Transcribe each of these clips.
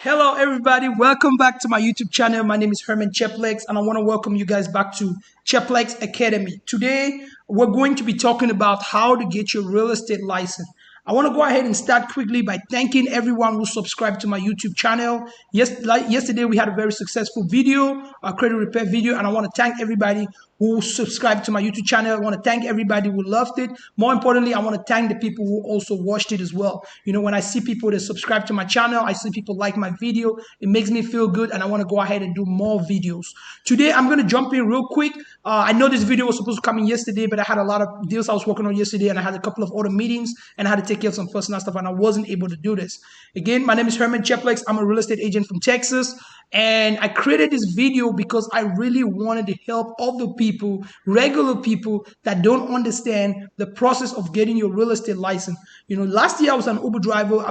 Hello, everybody. Welcome back to my YouTube channel. My name is Herman Cheplex, and I want to welcome you guys back to Cheplex Academy. Today, we're going to be talking about how to get your real estate license. I want to go ahead and start quickly by thanking everyone who subscribed to my YouTube channel. Yesterday, we had a very successful video, a credit repair video, and I want to thank everybody who subscribed to my YouTube channel. I want to thank everybody who loved it. More importantly, I want to thank the people who also watched it as well. You know, when I see people that subscribe to my channel, I see people like my video, it makes me feel good, and I want to go ahead and do more videos. Today, I'm going to jump in real quick. I know this video was supposed to come in yesterday, but I had a lot of deals I was working on yesterday, and I had a couple of other meetings, and I had to take care of some personal stuff, and I wasn't able to do this. Again, my name is Herman Cheplex. I'm a real estate agent from Texas, and I created this video because I really wanted to help other people, regular people that don't understand the process of getting your real estate license. You know, last year I was an Uber driver.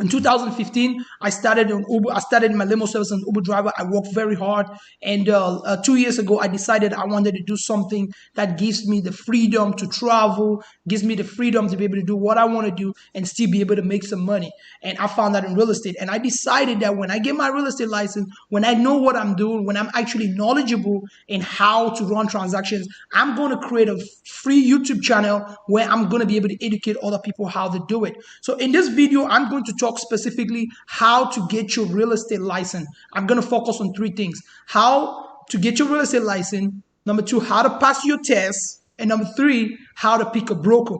In 2015, I started on Uber. I started my limo service as an Uber driver. I worked very hard, and 2 years ago, I decided I wanted to do something that gives me the freedom to travel, gives me the freedom to be able to do what I want to do, and still be able to make some money. And I found that in real estate. And I decided that when I get my real estate license, when I know what I'm doing, when I'm actually knowledgeable in how to run transactions, I'm going to create a free YouTube channel where I'm going to be able to educate other people how to do it. So in this video, I'm going to talk specifically how to get your real estate license. I'm going to focus on three things: how to get your real estate license, number two, how to pass your test, and number three, how to pick a broker.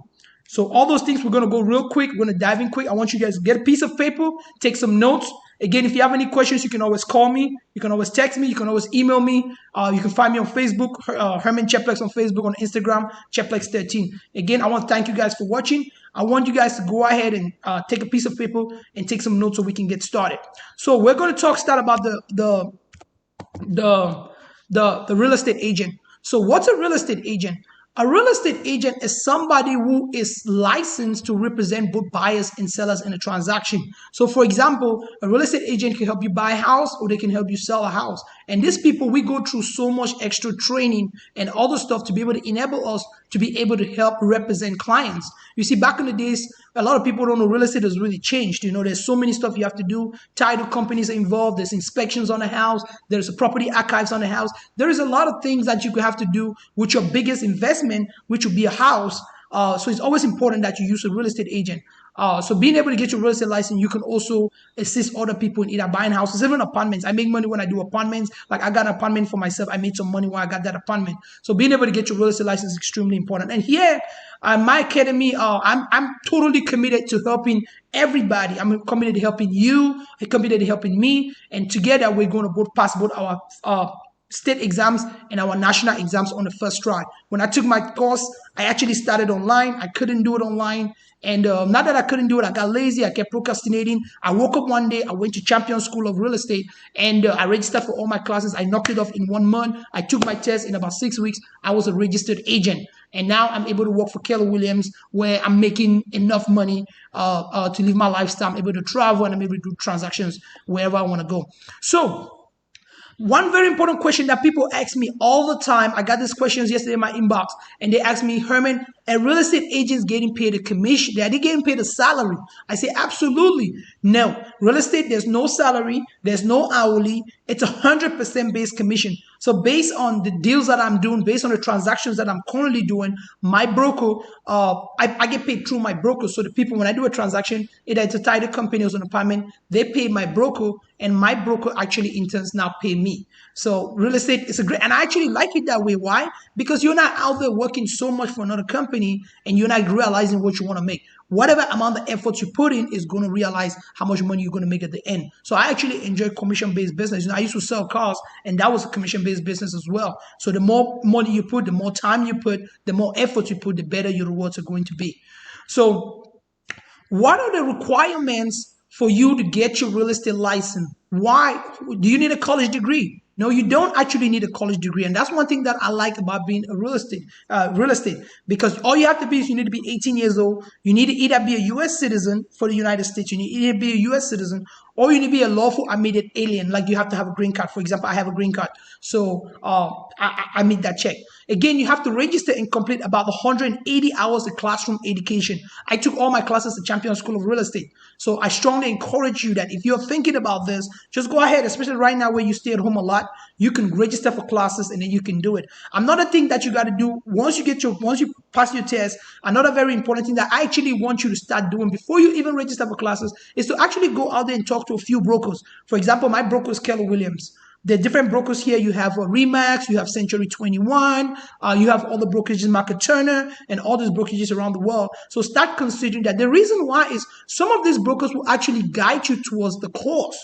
So all those things, we're going to go real quick. We're going to dive in quick. I want you guys to get a piece of paper, take some notes. Again, if you have any questions, you can always call me. You can always text me. You can always email me. You can find me on Facebook, Herman Cheplex on Facebook, on Instagram, Cheplex13. Again, I want to thank you guys for watching. I want you guys to go ahead and take a piece of paper and take some notes so we can get started. So we're going to start about the real estate agent. So what's a real estate agent? A real estate agent is somebody who is licensed to represent both buyers and sellers in a transaction. So for example, a real estate agent can help you buy a house, or they can help you sell a house. And these people, we go through so much extra training and other stuff to be able to enable us to be able to help represent clients. You see, back in the days, a lot of people don't know real estate has really changed. You know, there's so many stuff you have to do. Title companies are involved. There's inspections on the house. There's a property archives on the house. There is a lot of things that you could have to do with your biggest investment, which would be a house. So it's always important that you use a real estate agent. So being able to get your real estate license, you can also assist other people in either buying houses, even apartments. I make money when I do apartments. Like I got an apartment for myself. I made some money when I got that apartment. So being able to get your real estate license is extremely important. And here my academy, I'm totally committed to helping everybody. I'm committed to helping you. I'm committed to helping me. And together we're going to both pass both our state exams and our national exams on the first try. When I took my course, I actually started online. I couldn't do it online. And not that I couldn't do it, I got lazy. I kept procrastinating. I woke up one day, I went to Champion School of Real Estate, and I registered for all my classes. I knocked it off in 1 month. I took my test in about 6 weeks. I was a registered agent. And now I'm able to work for Keller Williams, where I'm making enough money to live my lifestyle. I'm able to travel, and I'm able to do transactions wherever I want to go. So one very important question that people ask me all the time, I got these questions yesterday in my inbox, and they asked me, Herman, are real estate agents getting paid a commission? Are they getting paid a salary? I say, absolutely. No. Real estate, there's no salary. There's no hourly. It's 100% based commission. So based on the deals that I'm doing, based on the transactions that I'm currently doing, my broker, I get paid through my broker. So the people, when I do a transaction, either it's a title company or an apartment, they pay my broker, and my broker actually in turn now pay me. So real estate is a great, and I actually like it that way. Why? Because you're not out there working so much for another company and you're not realizing what you want to make. Whatever amount of effort you put in is going to realize how much money you're going to make at the end. So I actually enjoy commission-based business. You know, I used to sell cars, and that was a commission-based business as well. So the more money you put, the more time you put, the more effort you put, the better your rewards are going to be. So what are the requirements for you to get your real estate license? Why? Do you need a college degree? No, you don't actually need a college degree. And that's one thing that I like about being a real estate, because all you have to be is you need to be 18 years old. You need to either be a U.S. citizen for the United States. You need to either be a U.S. citizen, or you need to be a lawful admitted alien, like you have to have a green card. For example, I have a green card, so I meet that check. Again, you have to register and complete about 180 hours of classroom education. I took all my classes at Champion School of Real Estate. So I strongly encourage you that if you're thinking about this, just go ahead, especially right now where you stay at home a lot, you can register for classes and then you can do it. Another thing that you got to do once you pass your test, another very important thing that I actually want you to start doing before you even register for classes is to actually go out there and talk to a few brokers. For example, my broker is Keller Williams. The different brokers here, you have Remax, you have Century 21, you have all the brokerages, Market Turner, and all these brokerages around the world. So start considering that. The reason why is some of these brokers will actually guide you towards the course,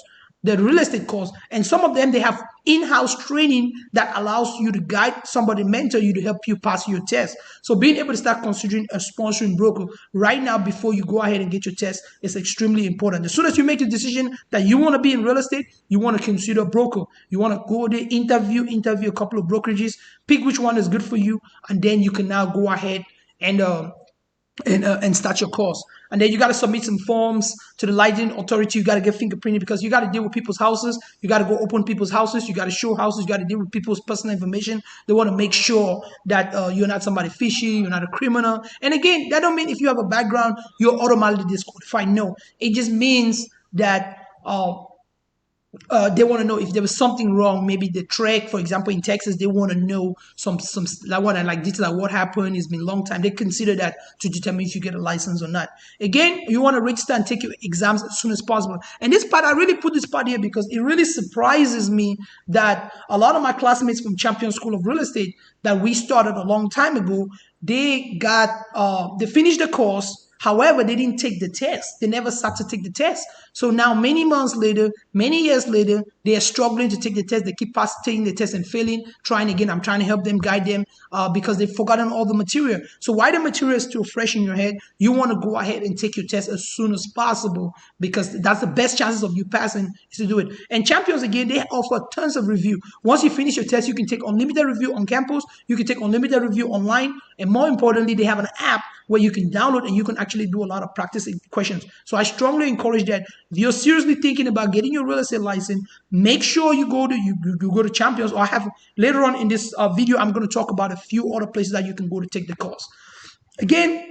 the real estate course, and some of them, they have in-house training that allows you to guide somebody, mentor you to help you pass your test. So being able to start considering a sponsoring broker right now before you go ahead and get your test is extremely important. As soon as you make the decision that you want to be in real estate, you want to consider a broker. You want to go there, interview a couple of brokerages, pick which one is good for you, and then you can now go ahead and start your course. And then you got to submit some forms to the licensing authority. You got to get fingerprinted because you got to deal with people's houses. You got to go open people's houses. You got to show houses. You got to deal with people's personal information. They want to make sure that you're not somebody fishy. You're not a criminal. And again, that don't mean if you have a background, you're automatically disqualified. No, it just means that they want to know if there was something wrong. Maybe the track, for example, in Texas, they want to know some like detail like what happened. It's been a long time. They consider that to determine if you get a license or not. Again, you want to register and take your exams as soon as possible. And this part, I really put this part here because it really surprises me that a lot of my classmates from Champion School of Real Estate that we started a long time ago, they finished the course. However, they didn't take the test. They never sat to take the test. So now many months later, many years later, they are struggling to take the test. They keep taking the test and failing, trying again. I'm trying to help them, guide them because they've forgotten all the material. So while the material is still fresh in your head, you want to go ahead and take your test as soon as possible because that's the best chances of you passing is to do it. And Champions, again, they offer tons of review. Once you finish your test, you can take unlimited review on campus. You can take unlimited review online. And more importantly, they have an app where you can download and you can actually do a lot of practice questions. So I strongly encourage that if you're seriously thinking about getting your real estate license, make sure you go to Champions. Or I have later on in this video, I'm going to talk about a few other places that you can go to take the course. Again,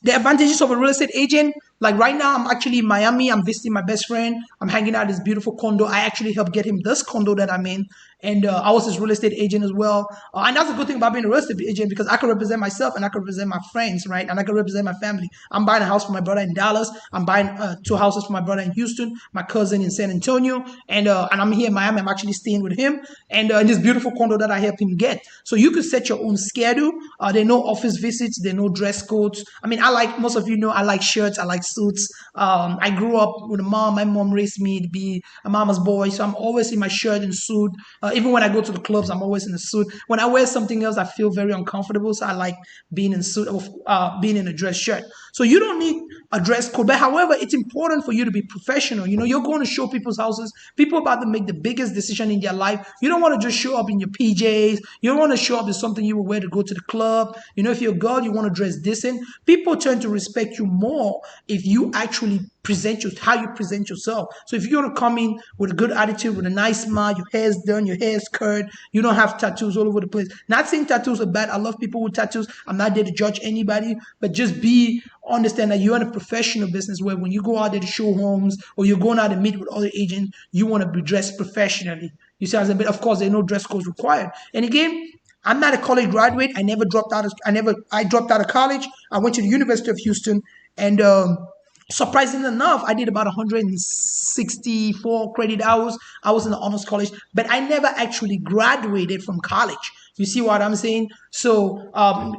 the advantages of a real estate agent, like right now, I'm actually in Miami. I'm visiting my best friend. I'm hanging out at this beautiful condo. I actually helped get him this condo that I'm in. And I was his real estate agent as well. And that's a good thing about being a real estate agent because I can represent myself and I can represent my friends, right? And I can represent my family. I'm buying a house for my brother in Dallas. I'm buying 2 houses for my brother in Houston, my cousin in San Antonio. And I'm here in Miami. I'm actually staying with him and in this beautiful condo that I helped him get. So you can set your own schedule. There are no office visits. There are no dress codes. I mean, most of you know, I like shirts. I like suits. I grew up with a mom. My mom raised me to be a mama's boy. So I'm always in my shirt and suit. Even when I go to the clubs, I'm always in a suit. When I wear something else, I feel very uncomfortable. So I like being in suit, being in a dress shirt. So you don't need a dress code. But however, it's important for you to be professional. You know, you're going to show people's houses. People about to make the biggest decision in their life. You don't want to just show up in your PJs. You don't want to show up in something you will wear to go to the club. You know, if you're a girl, you want to dress decent. People tend to respect you more if you actually how you present yourself. So if you're going to come in with a good attitude, with a nice smile, your hair's done, your hair's curled, you don't have tattoos all over the place. Not saying tattoos are bad. I love people with tattoos. I'm not there to judge anybody, but just understand that you're in a professional business where when you go out there to show homes or you're going out to meet with other agents, you want to be dressed professionally. You see, of course, there are no dress codes required. And again, I'm not a college graduate. I dropped out of college. I went to the University of Houston and surprisingly enough, I did about 164 credit hours. I was in the honors college, but I never actually graduated from college. You see what I'm saying? So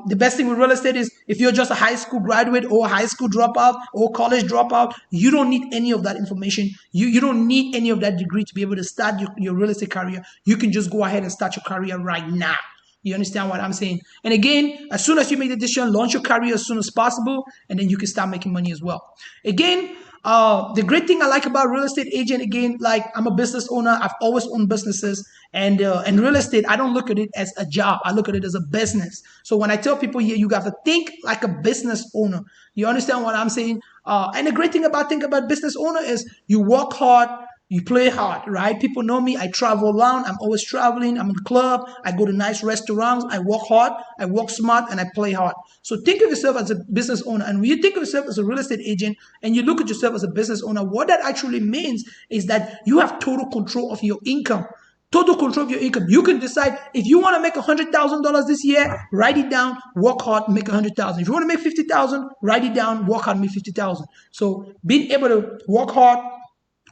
the best thing with real estate is if you're just a high school graduate or a high school dropout or college dropout, you don't need any of that information. You don't need any of that degree to be able to start your real estate career. You can just go ahead and start your career right now. You understand what I'm saying? And again, as soon as you make the decision, launch your career as soon as possible, and then you can start making money as well. Again, The great thing I like about real estate agent, again, like I'm a business owner. I've always owned businesses, and real estate, I don't look at it as a job. I look at it as a business. So when I tell people here, you got to think like a business owner. You understand what I'm saying? And the great thing about think about business owner is you work hard, you play hard, right? People know me. I travel around. I'm always traveling. I'm in the club. I go to nice restaurants. I work hard. I work smart, and I play hard. So think of yourself as a business owner. And when you think of yourself as a real estate agent and you look at yourself as a business owner, what that actually means is that you have total control of your income. Total control of your income. You can decide if you want to make $100,000 this year, write it down, work hard, make 100,000. If you want to make 50,000, write it down, work hard, make 50,000. So being able to work hard,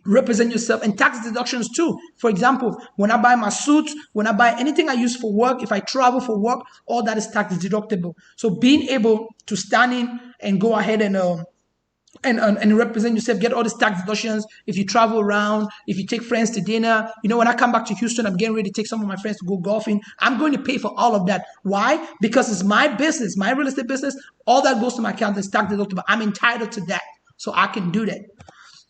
represent yourself, and tax deductions too. For example, when I buy my suits, when I buy anything I use for work, if I travel for work, all that is tax deductible. So being able to stand in and go ahead and represent yourself, get all these tax deductions. If you travel around, if you take friends to dinner, when I come back to Houston, I'm getting ready to take some of my friends to go golfing. I'm going to pay for all of that. Why? Because it's my business, my real estate business. All that goes to my account is tax deductible. I'm entitled to that, so I can do that.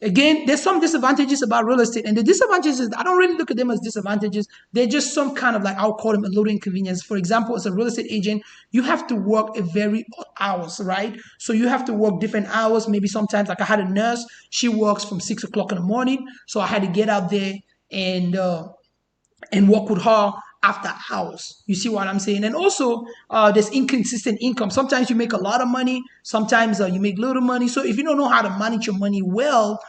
Again, there's some disadvantages about real estate, and the disadvantages, I don't really look at them as disadvantages. They're just some kind of, like, I'll call them a little inconvenience. For example, as a real estate agent, you have to work a very odd hours, right? So you have to work different hours. Maybe sometimes, like I had a nurse, she works from 6 o'clock in the morning. So I had to get out there and work with her after hours. You see what I'm saying? And also, there's inconsistent income. Sometimes you make a lot of money. Sometimes you make little money. So if you don't know how to manage your money well,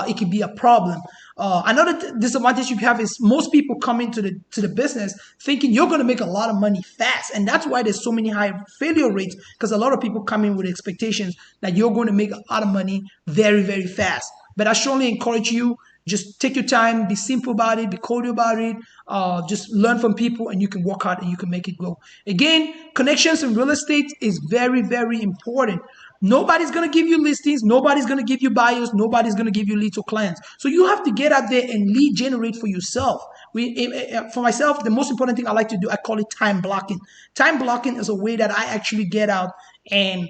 it can be a problem. Another disadvantage you have is most people come into the business thinking you're going to make a lot of money fast. And that's why there's so many high failure rates, because a lot of people come in with expectations that you're going to make a lot of money very, very fast. But I strongly encourage you, just take your time, be simple about it, be cordial about it. Just learn from people, and you can work hard and you can make it go. Again, connections in real estate is very, very important. Nobody's going to give you listings. Nobody's going to give you buyers. Nobody's going to give you leads or clients. So you have to get out there and lead generate for yourself. For myself, the most important thing I like to do, I call it time blocking. Time blocking is a way that I actually get out and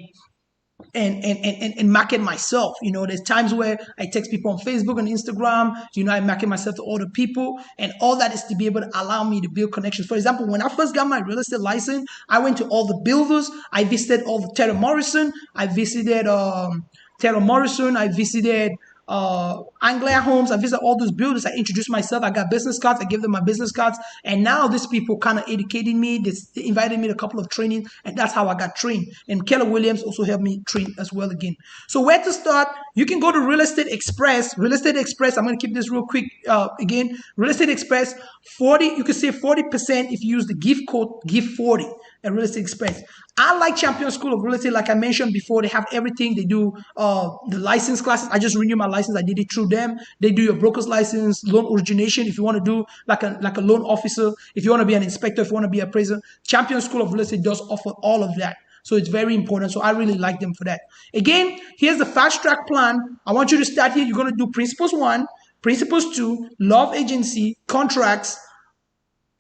market myself. There's times where I text people on Facebook and Instagram. I market myself to other people, and all that is to be able to allow me to build connections. For example, when I first got my real estate license, I went to all the builders. I visited all the Taylor Morrison. I visited I visited Anglia Homes. I visited all those builders. I introduced myself. I got business cards. I gave them my business cards. And now these people kind of educated me. They invited me to a couple of trainings, and that's how I got trained. And Keller Williams also helped me train as well again. So where to start? You can go to Real Estate Express. Real Estate Express, I'm going to keep this real quick. Again, Real Estate Express, 40, you can save 40% if you use the gift code GIFT40 at Real Estate Express. I like Champion School of Real Estate. Like I mentioned before, they have everything. They do the license classes. I just renewed my license. I did it through them. They do your broker's license, loan origination. If you want to do like a loan officer, if you want to be an inspector, if you want to be an appraiser, Champion School of Real Estate does offer all of that. So it's very important. So I really like them for that. Again, here's the fast track plan. I want you to start here. You're going to do Principles 1, Principles 2, Law of Agency, Contracts,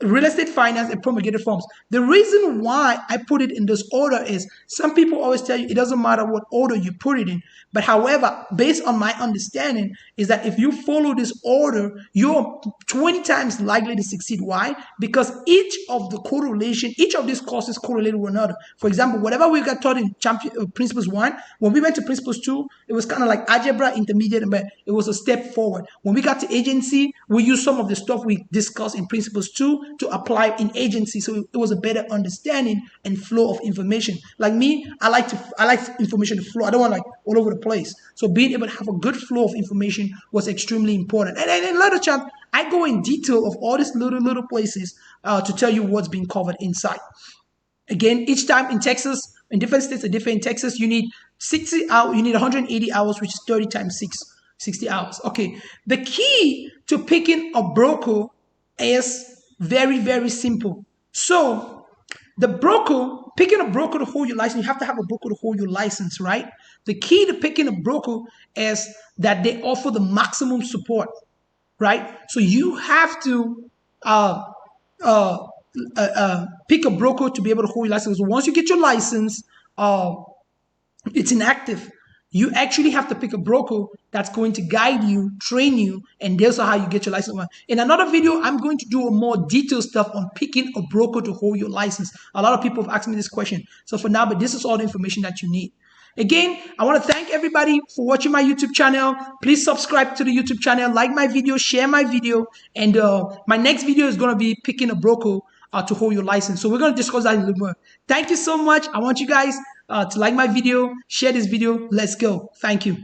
Real Estate Finance, and Promulgated Forms. The reason why I put it in this order is some people always tell you it doesn't matter what order you put it in. But however, based on my understanding, is that if you follow this order, you're 20 times likely to succeed. Why? Because each of these courses correlate with another. For example, whatever we got taught in Principles 1, when we went to Principles 2, it was kind of like algebra, intermediate, but it was a step forward. When we got to agency, we used some of the stuff we discussed in Principles 2 to apply in agency, so it was a better understanding and flow of information. Like me, I like information to flow. I don't want like all over the place. So being able to have a good flow of information was extremely important. And in later chat, I go in detail of all these little places to tell you what's being covered inside. Again, each time in Texas, in different states are different. In Texas, you need 60 hours. You need 180 hours, which is 30 times 6, 60 hours. Okay. The key to picking a broker is very, very simple. So picking a broker to hold your license, you have to have a broker to hold your license, right? The key to picking a broker is that they offer the maximum support, right? So you have to pick a broker to be able to hold your license. Once you get your license, it's inactive. You actually have to pick a broker that's going to guide you, train you, and that's how you get your license. In another video, I'm going to do a more detailed stuff on picking a broker to hold your license. A lot of people have asked me this question. So for now, but this is all the information that you need. Again, I want to thank everybody for watching my YouTube channel. Please subscribe to the YouTube channel, like my video, share my video, and my next video is going to be picking a broker to hold your license. So we're going to discuss that a little more. Thank you so much. I want you guys to like my video, share this video. Let's go. Thank you.